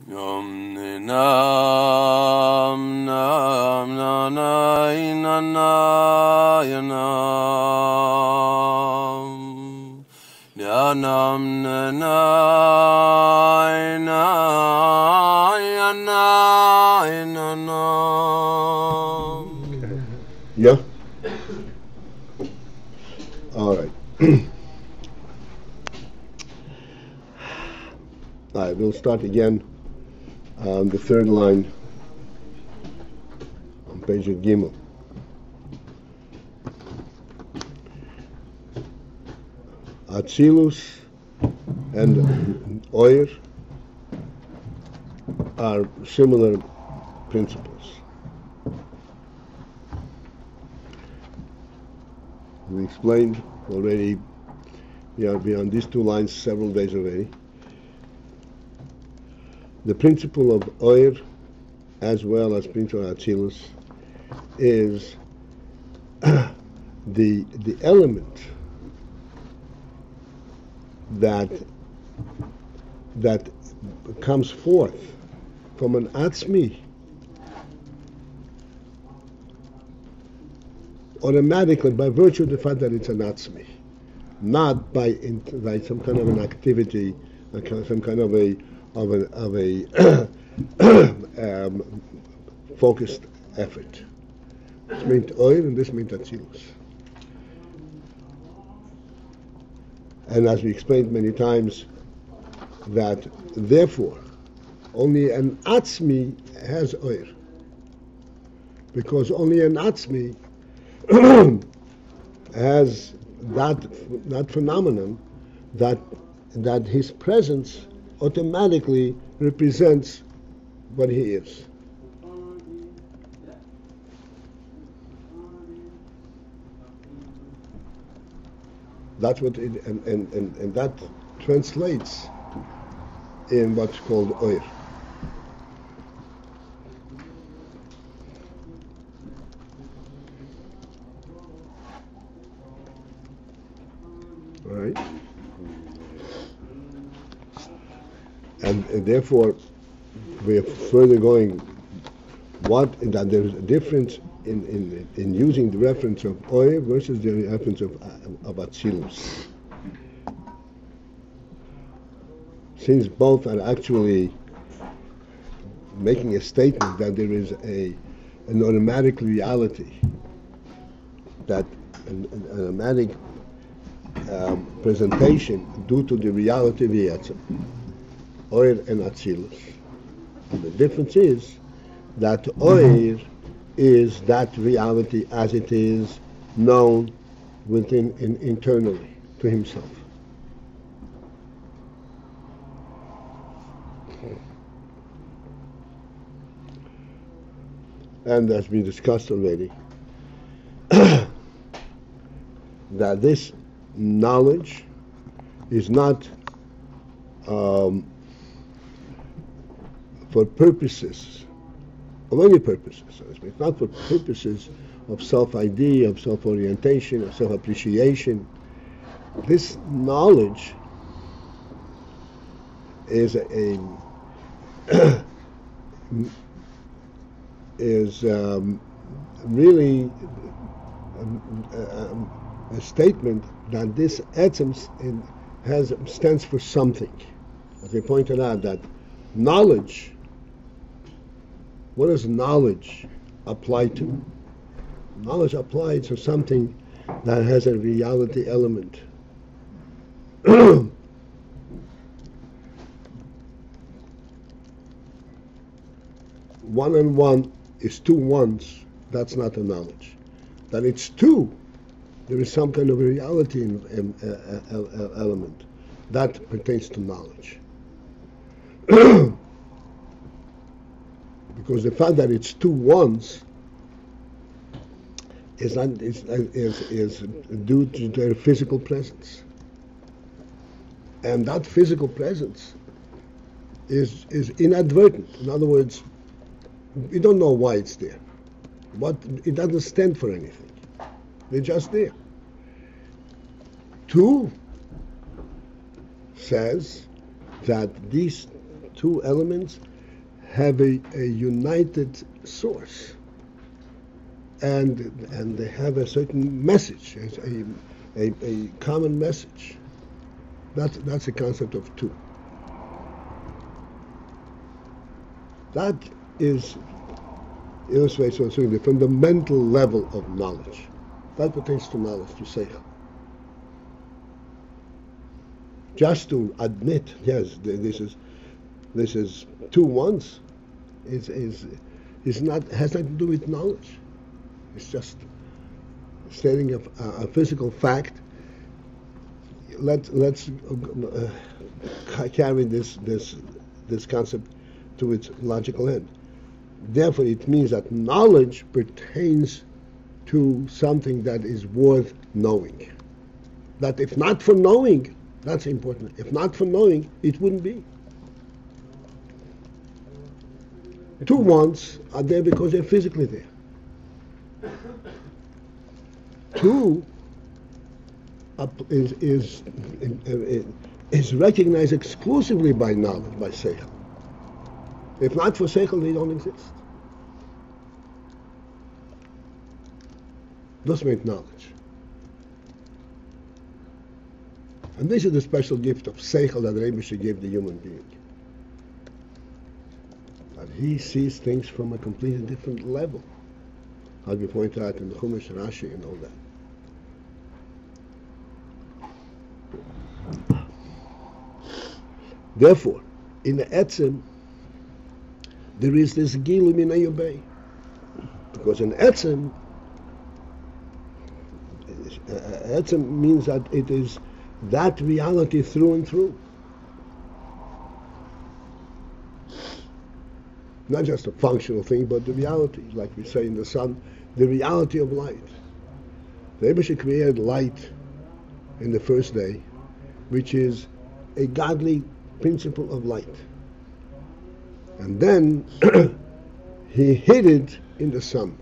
Nam nam nam na na na na ya nam ya nam na na na ya na na. Yeah? All right. All right, we'll start again on the third line on page Gimel. Atzilus and Oyer are similar principles. We explained already, we are on these two lines several days already. The principle of Oyer, as well as principle of Atzilus, is the element that comes forth from an Atzmi automatically by virtue of the fact that it's an Atzmi, not by some kind of an activity, some kind of a focused effort. This means Oyer and this means Atzilus. And as we explained many times, that therefore only an Atzmi has Oyer, because only an Atzmi has that phenomenon that his presence automatically represents what he is. That's what it, and that translates in what's called Oyer. All right? And therefore, we are further going. That there is a difference in using the reference of Oyer versus the reference of Atzilus. Since both are actually making a statement that there is an automatic reality, that an automatic presentation due to the reality of the Yetzim, Oyer and Atzilus. And the difference is that Oyer is that reality as it is known within internally to himself. And as we discussed already, that this knowledge is not for purposes, of any purposes, so to speak. It's not for purposes of self-ID, of self-orientation, of self-appreciation. This knowledge is really a statement that this etzem stands for something. As we pointed out, that knowledge, what does knowledge apply to? Knowledge applies to something that has a reality element. One and one is two ones. That's not a knowledge. That it's two, there is some kind of a reality element. That pertains to knowledge. Because the fact that it's two ones is due to their physical presence. And that physical presence is inadvertent. In other words, we don't know why it's there. It doesn't stand for anything. They're just there. Two says that these two elements have a united source, and they have a certain message, a common message. That's the concept of two. That illustrates the fundamental level of knowledge. That pertains to knowledge, to seichel. Just to admit, yes, this is two once, is not, has nothing to do with knowledge. It's just stating a physical fact. Let's carry this concept to its logical end. Therefore, it means that knowledge pertains to something that is worth knowing. That if not for knowing, that's important. If not for knowing, it wouldn't be. Two wants are there because they're physically there. Two is recognized exclusively by knowledge, by seichel. If not for seichel, they don't exist. This means knowledge. And this is the special gift of seichel that Rebbe gave the human being. That he sees things from a completely different level. How we point out in the Chumash, Rashi, and all that. Therefore, in the Etzem, there is this Gilu Minei Ubei. Because in Etzem means that it is that reality through and through. Not just a functional thing, but the reality, like we say in the sun, the reality of light. The Rebbe created light in the first day, which is a godly principle of light. And then he hid it in the sun.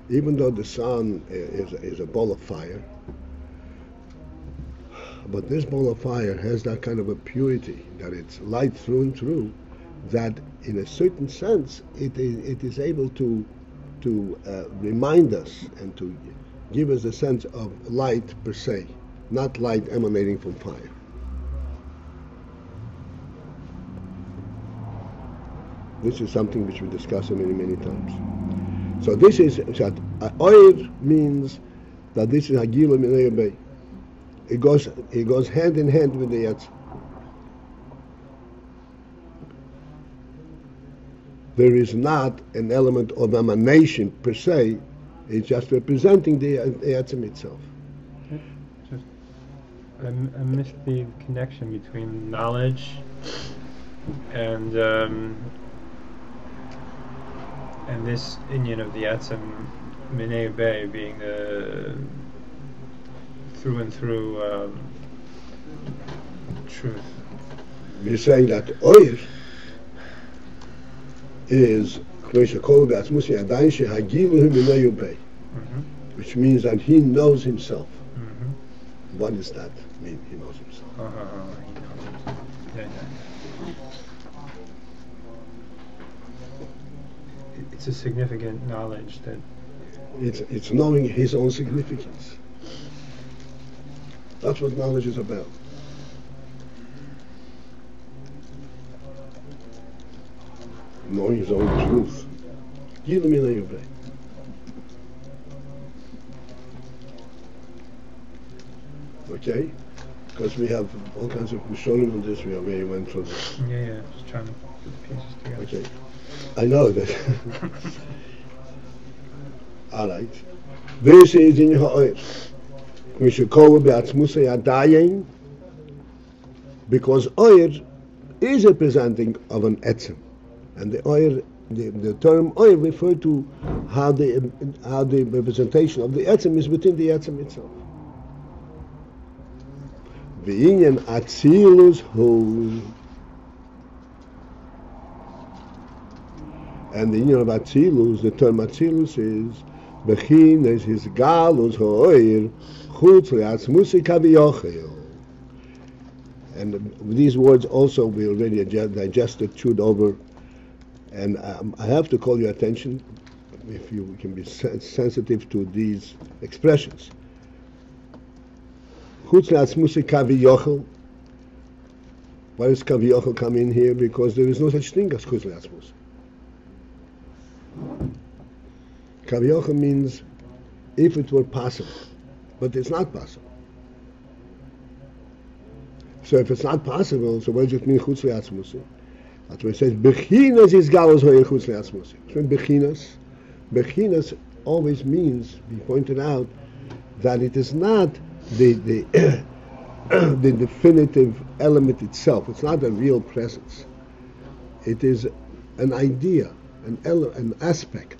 Even though the sun is a ball of fire, but this ball of fire has that kind of a purity, that it's light through and through, that in a certain sense it is able to remind us and to give us a sense of light per se, not light emanating from fire. This is something which we discuss many, many times. So this is that Oyer means that this is Hagilu Minei Ubei. It goes hand in hand with the Yetz. There is not an element of emanation per se. It's just representing the Yetzim itself. I missed the connection between knowledge and this Inyan of the Yetzim Minei Ubei being the through and through truth. We're saying that Oyer is which means that he knows himself. Mm-hmm. What does that mean? He knows himself. He knows himself. Yeah. It's a significant knowledge that it's knowing his own significance. That's what knowledge is about. Knowing his own truth. Gilu Minei Ubei. Okay? Because we have all kinds of Rishonim on this, we already went through this. Yeah, just trying to put the pieces together. Okay. I know that. Alright. This is in Ha'or. We should call it Be'atzmusei Ayin, because Oyer is a presenting of an Etzem. And the Oyer, the term Oyer refers to how the representation of the Etzem is within the Etzem itself. V'inyan Atzilus Hu. And the Inyan of Atzilus, the term Atzilus is Bechin is his Galus Ha'or Chutz Le'atzmusei Kaviyochel. And these words also we already digested, chewed over, and I have to call your attention, if you can be sensitive to these expressions. Chutz le'atzmusi kaviyochel. Why does kaviyochel come in here? Because there is no such thing as chutz le'atzmusi. Kaviyochel means if it were possible, but it's not possible. So if it's not possible, so what does it mean chutz le'atzmusi? That's why it says bechinas is galus hoyer chutz le'atzmusi. Bechinas always means, we pointed out, that it is not the the definitive element itself. It's not a real presence. It is an idea, an aspect.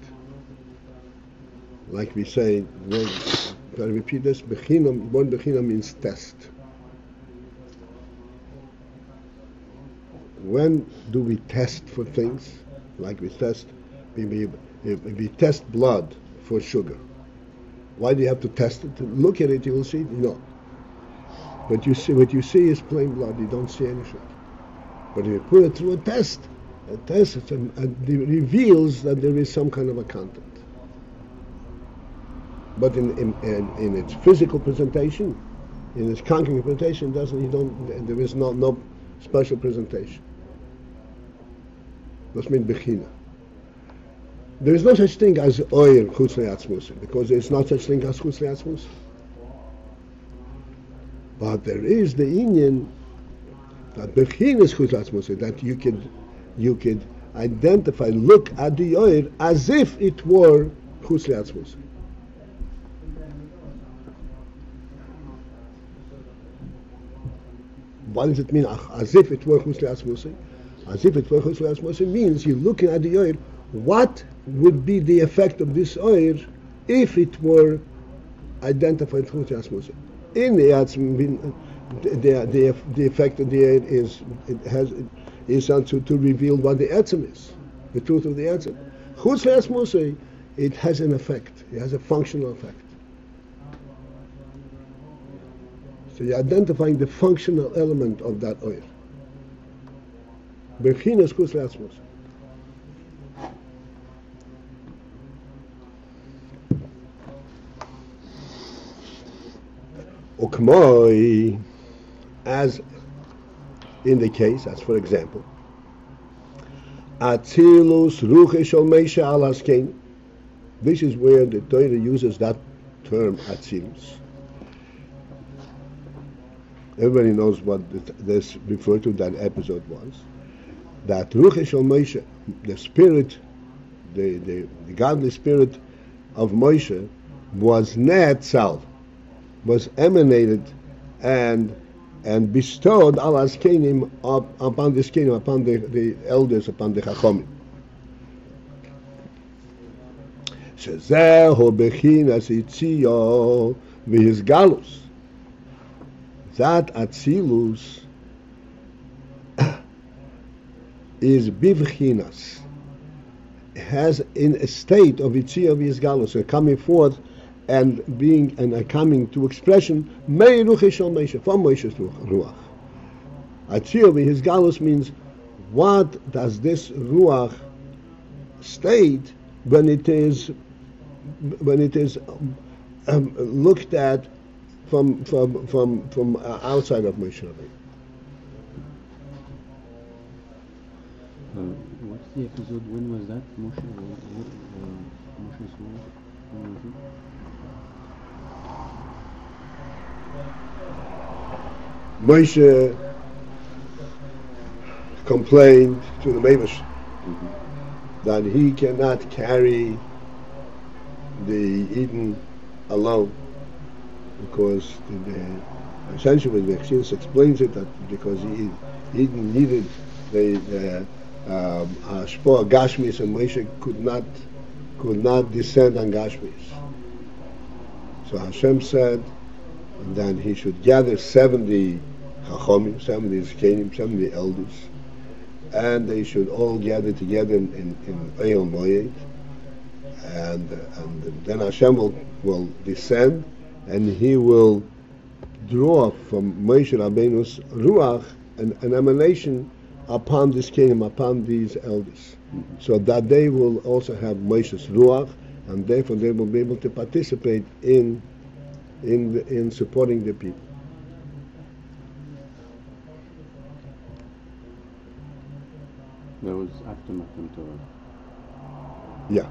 Like we say, I repeat this, bechinam, one bechinam means test. When do we test for things? Like we test, we test blood for sugar. Why do you have to test it? To look at it, you will see, no. What you see is plain blood, you don't see any sugar. But if you put it through a test reveals that there is some kind of a content. But in its physical presentation, in its concrete presentation, there is no special presentation. That's mean bechina. There is no such thing as oir chutz le'atzmusi, because there is no such thing as chutz le'atzmusi. But there is the inyan that bechina is chutz le'atzmusi, that you could identify, look at the oir as if it were chutz le'atzmusi. What does it mean? As if it were chutz le'atzmusi? As if it were chutz le'atzmusi means you're looking at the oir. What would be the effect of this oir if it were identified chutz le'atzmusi? In the atzm, the effect of the oir is to reveal what the atzm is, the truth of the atzm. Chutz le'atzmusi, it has an effect. It has a functional effect. So you're identifying the functional element of that oil. Bechinas chutz le'atzmusi. Ukmoi, as in the case, as for example, Atzilus ruche shel Moshe al haskein. This is where the Torah uses that term Atzilus. Everybody knows what this referred to that episode was. That ruche shel Moshe, the spirit, the godly spirit of Moshe, was netzal, was emanated and bestowed al askenim upon the skenim, upon the elders, upon the chachomim. Shezehu bechinas itzio v'hisgalus. That atzilus is bivchinas, has in a state of itzio v'hisgalus, coming forth and being and coming to expression, mei ruche shel Moshe, from Moshe's ruach. Atzil v'hisgalus means, what does this ruach state when it is looked at from outside of Moshe Rabbeinu? What's the episode? When was that? Moshe's ruach. When was it? Moshe complained to the Mevash that he cannot carry the Eden alone, because essentially the Exodus explains it, that because Eden needed the Shpoah Gashmis, and Moshe could not descend on Gashmis. So Hashem said that he should gather 70 Chachomim, 70 Zkenim, 70 elders, and they should all gather together in Eil Moed, and then Hashem will descend, and he will draw from Moshe Rabbeinu's Ruach an emanation upon this kingdom, upon these elders, so that they will also have Moshe's Ruach, and therefore they will be able to participate in supporting the people. That was after Matan Torah. Yeah.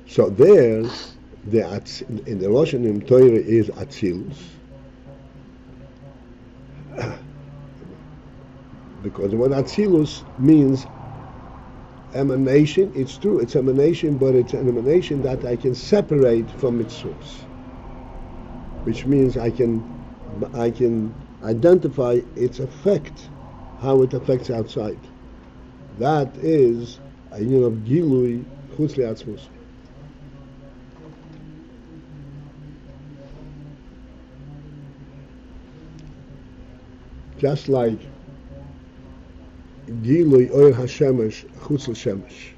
So there, in the Rosh Hashanah Torah is Atzilus, because the word Atzilus means emanation. It's true, it's emanation, but it's an emanation that I can separate from its source, which means I can identify its effect, how it affects outside. That is a union of Gilui Chutz Li'atzmus. Just like Gilui Oyer HaShemesh Chutz L'Shemesh.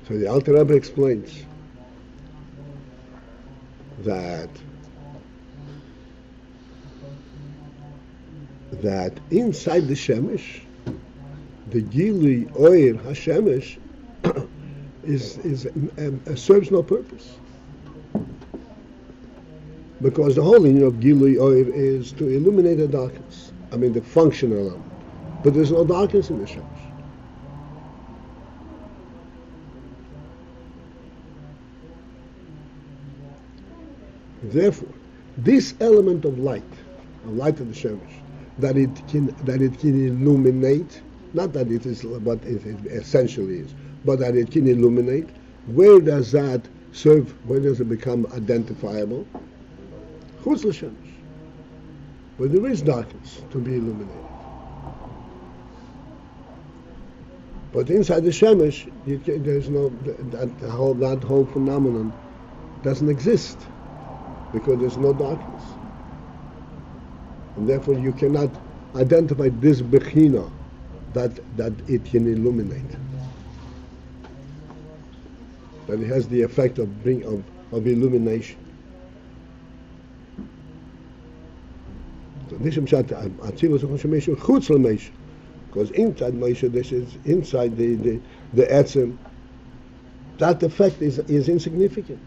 So the Alter Rebbe explains that inside the Shemesh, the Gilui Oyer HaShemesh serves no purpose. Because the whole union of Gilui Oyer is to illuminate the darkness. I mean the functional element. But there's no darkness in the Shemesh. Therefore, this element of light of the Shemesh, that it can illuminate, not that it is what it essentially is, but that it can illuminate, where does that serve, where does it become identifiable? Chutz L'Shemesh, where there is darkness to be illuminated. But inside the Shemesh, there's no, that whole phenomenon doesn't exist, because there's no darkness. And therefore you cannot identify this Bechina that it can illuminate. That it has the effect of illumination. So this is because inside Moshe, this is inside the Etzem, that effect is insignificant.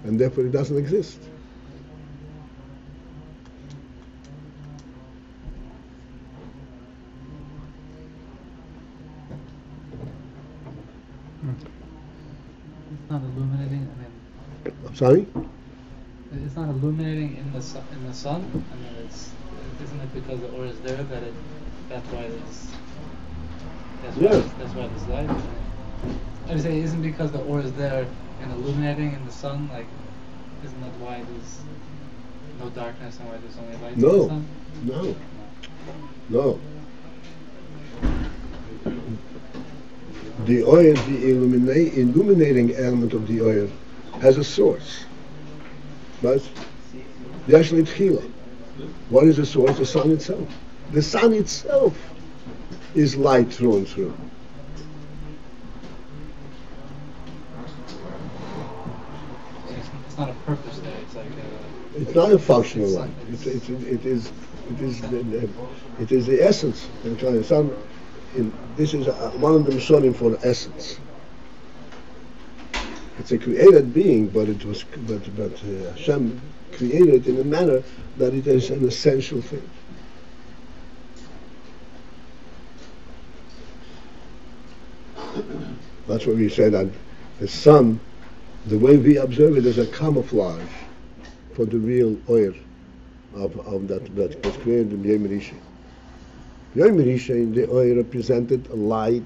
And therefore it doesn't exist. It's not illuminating. I'm sorry? It's not illuminating in the sun. I mean, isn't it because the ore is there that's why there's light? I was saying, isn't because the ore is there and illuminating in the sun, like, isn't that why there's no darkness and why there's only light in the sun? No. The oil, the illuminating element of the oil, has a source. But Yashli Tchila. What is the source? The sun itself. The sun itself is light through and through. It's not a purpose there. It's like it's not a functional light. It is the essence. The sun. This is one of the Mishonim for essence. It's a created being, but Hashem created it in a manner that it is an essential thing. That's why we say that the sun, the way we observe it, is a camouflage for the real oil of that was created in Yom Rishon. Yom Rishon, the oil represented a light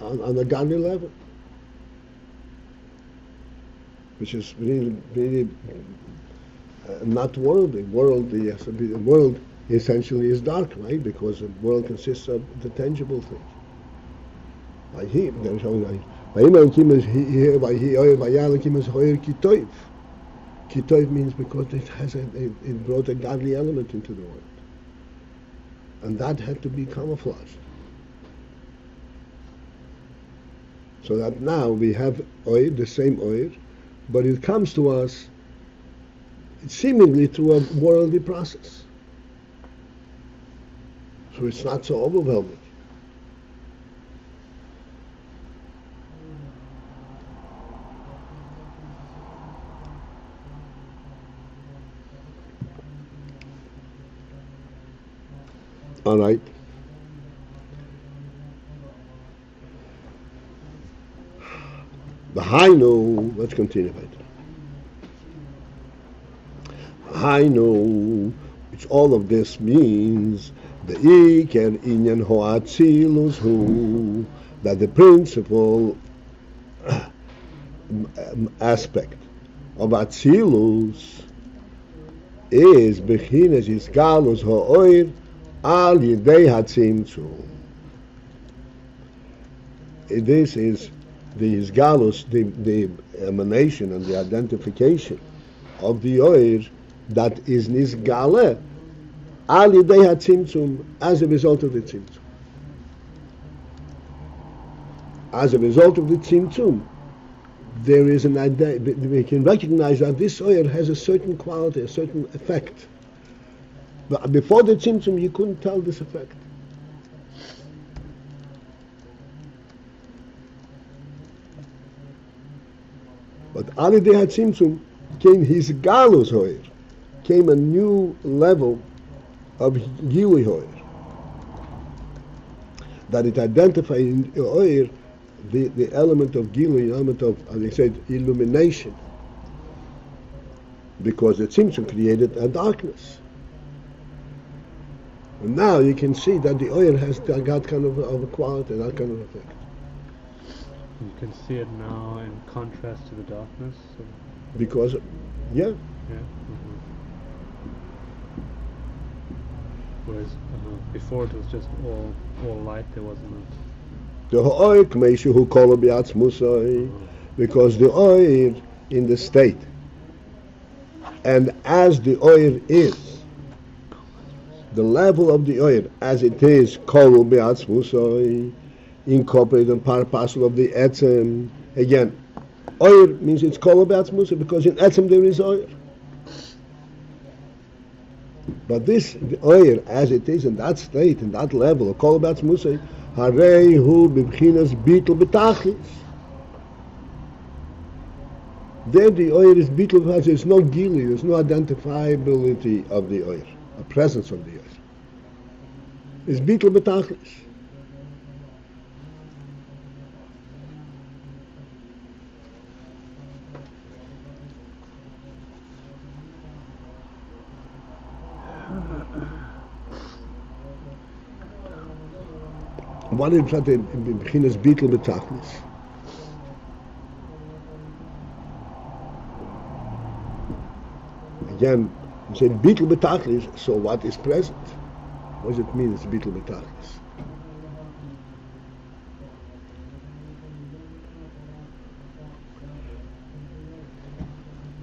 on a godly level, which is really not worldly. The world essentially is dark, right? Because the world consists of the tangible things. Kitoiv means because it brought a godly element into the world. and that had to be camouflaged. So that now we have oil, the same oil, but it comes to us seemingly through a worldly process. So it's not so overwhelming. All right. The Hainu, let's continue later. Hainu, which all of this means, the Iker Inyan Hoatzilus Hu, that the principal aspect of Atzilus is Bechinas Yisgalus Ha'oir Al Yidei HaTzimtzum. This is the Yisgalus, the emanation and the identification of the Oir that is Nizgale Al Yidei HaTzimtzum, as a result of the Tzimtzum. As a result of the Tzimtzum, there is an idea, we can recognize that this oil has a certain quality, a certain effect. But before the Tzimtzum, you couldn't tell this effect. But Al Yidei HaTzimtzum came his galus oil, came a new level of Gili oil, that it identified in oil the element of Gili, the element of, as I said, illumination, because the Tzimtzum created a darkness. And now you can see that the oil has got kind of a quality, that kind of effect. You can see it now in contrast to the darkness. So Because, yeah. yeah. Whereas before it was just all light. There wasn't. The oil k'meishu hu kol b'atzmusai, because the oil in the state, and as the oil is, the level of the oil as it is kol b'atzmusai, incorporated and part parcel of the etzem. Again, oil means it's kol b'atzmusai because in etzem there is oil. But this the oil as it is in that state, in that level of kol b'atzmusai, Harei hu b'bchinas bitl b'tachlis. There the oil is bitl b'tachlis. There's no gili, there's no identifiability of the oil, a presence of the oil. It's bitl b'tachlis. What is that in Bechinas Bitl B'Tachlis? Again, you say Bitl B'Tachlis, so what is present? What does it mean it's Bitl B'Tachlis?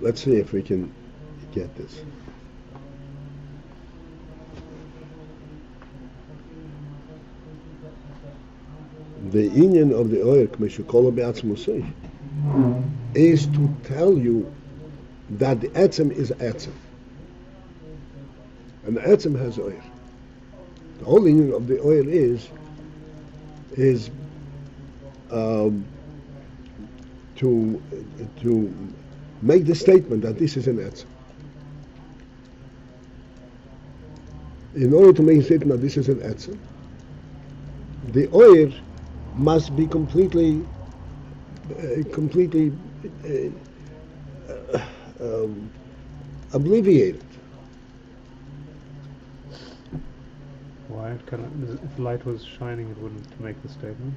Let's see if we can get this. The Inyan of the oil, is to tell you that the etzem is etzem, and the etzem has oil. The whole Inyan of the oil is to make the statement that this is an etzem. In order to make a statement that this is an etzem, the oil must be completely obliviated. Why? If light was shining, it wouldn't make the statement.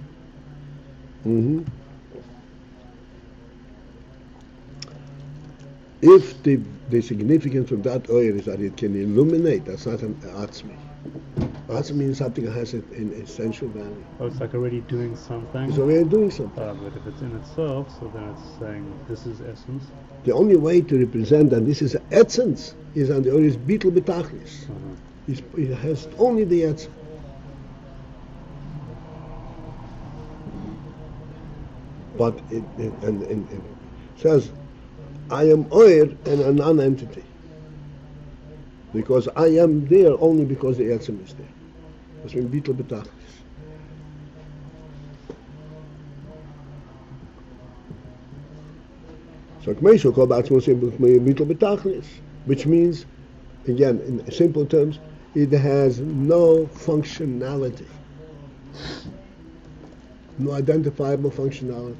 Mm-hmm. If the significance of that oil is that it can illuminate, that's not an atzmi. Atzmi means something that has an essential value. Oh, it's like already doing something. It's already doing something. But if it's in itself, so then it's saying this is essence. The only way to represent that this is essence is on the oil is bitl b'tachlis. It has only the etzem. But it says, I am oir and a non-entity. Because I am there only because the etzem is there. That's when bittul b'tachlis. So K'meishu kol b'atzmo bittul b'tachlis, which means, again, in simple terms, it has no functionality, no identifiable functionality.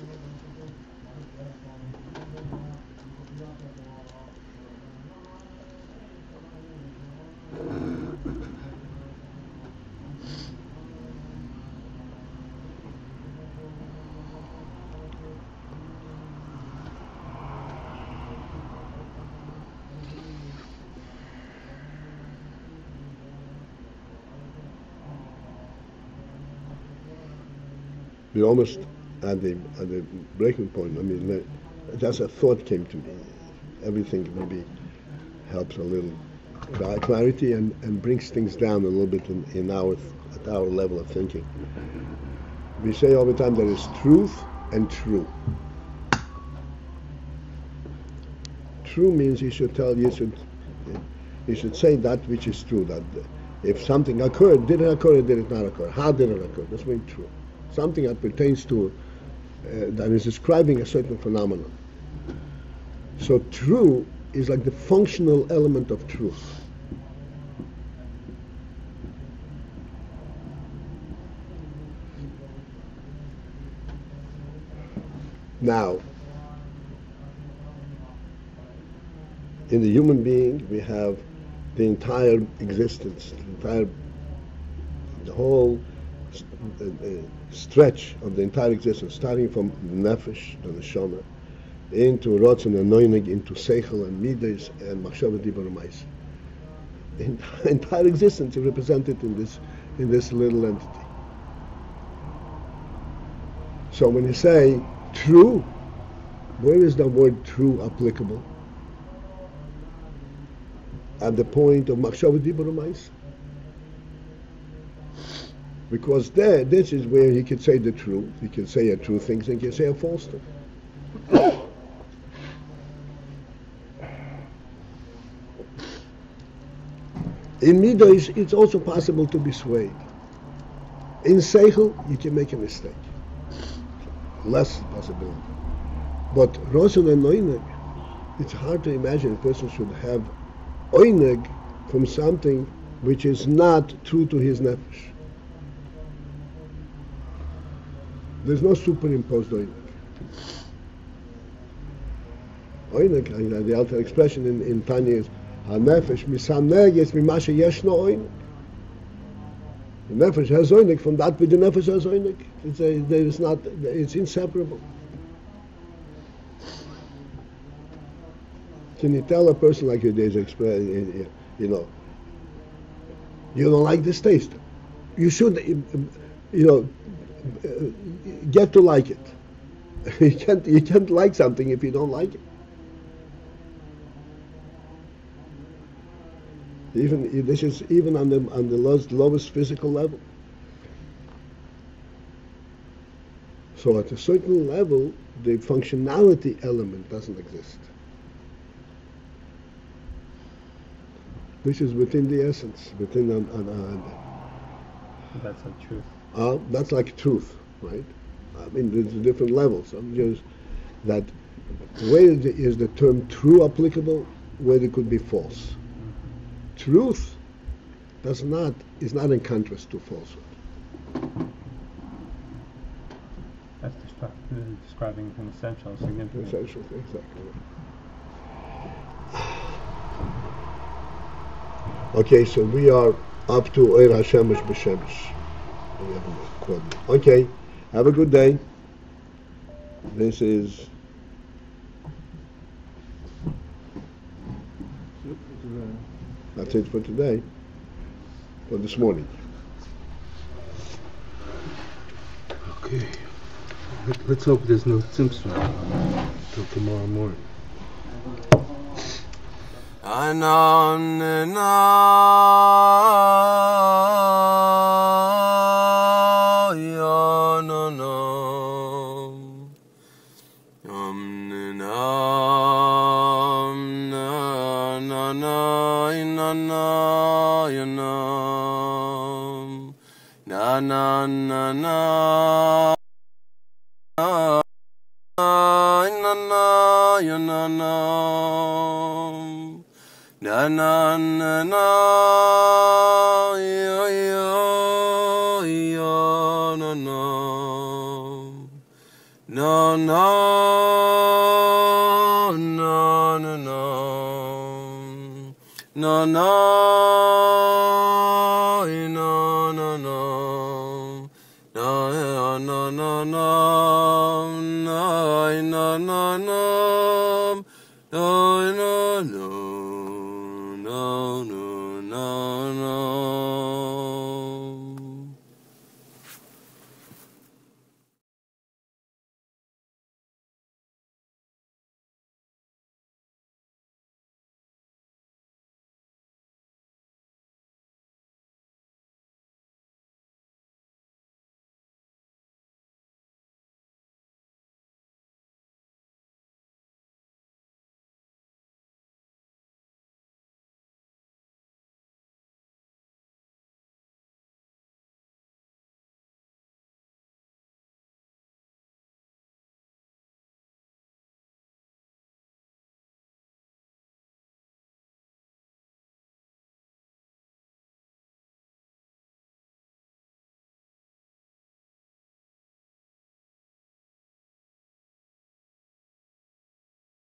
We're almost at the breaking point. I mean, just a thought came to me. Everything maybe helps a little clarity and brings things down a little bit at our level of thinking. We say all the time there is truth and true. True means you should say that which is true. That if something occurred, did it occur or did it not occur? How did it occur? That's very true. Something that pertains to, that is describing a certain phenomenon. So true is like the functional element of truth. Now, in the human being, we have the entire existence, the whole stretch of the entire existence, starting from nefesh, the neshama, into rotzen and noineg, into seichel and midas and machshava dibur ma'aseh. The entire existence is represented in this little entity. So when you say true, where is the word true applicable? At the point of machshava dibur ma'aseh. Because this is where he can say the truth. He can say a true thing, and he can say a false thing. In midas, it's also possible to be swayed. In seichel, you can make a mistake. Less possibility. But rosen and oineg, it's hard to imagine a person should have oineg from something which is not true to his nefesh. There's no superimposed oineg. Oineg, the alter expression in Tanya is ha-nefesh misaneges mimashe yeshno oineg. The nefesh has oineg from that which the nefesh has oineg. It's inseparable. Can you tell a person like there's you know, you don't like this taste? You should, get to like it. You can't like something if you don't like it. This is even on the lowest physical level. So at a certain level, the functionality element doesn't exist. This is within the essence, within That's a truth. that's like truth, right? I mean, there's different levels. I'm just that where is the term true applicable, where it could be false. Truth is not in contrast to falsehood. That's describing an essential significance. Essential, exactly. Okay, so we are up to Eir HaShemesh B'Shemesh. Okay, have a good day. This is that's it for today, for this morning. Okay. Let's hope there's no Simpson till tomorrow morning. No.